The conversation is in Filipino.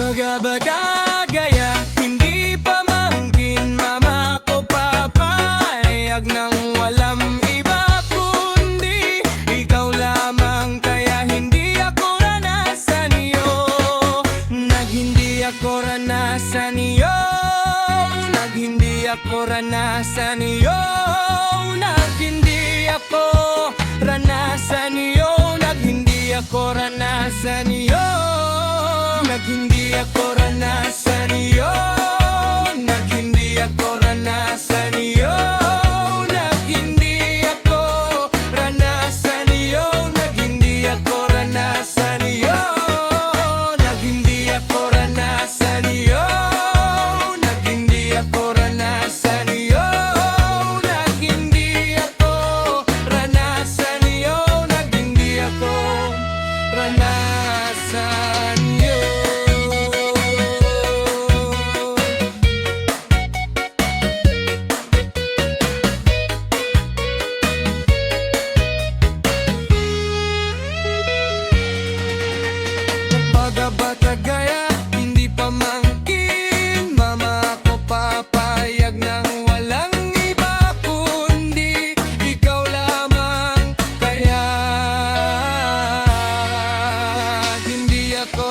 Baga-baga gaya, hindi pa mangkin mama ko papayag nang walang iba kundi ikaw lamang. Kaya hindi ako ranasan iyo, naghindi ako ranasan iyo, naghindi ako ranasan iyo, naghindi ako ranasan iyo, naghindi ako ranasan iyo, naghindi ako ranasan iyo, naghindi ako ranasan iyo, naghindi ako ranasan iyo, naghindi ako ranasan iyo, naghindi ako ranasan iyo, naghindi ako ranasan iyo, naghindi ako ranasan iyo, naghindi ako ranasan iyo. Bata gaya, hindi pa mangkin mama ko papayag nang walang iba kundi ikaw lamang. Kaya hindi ako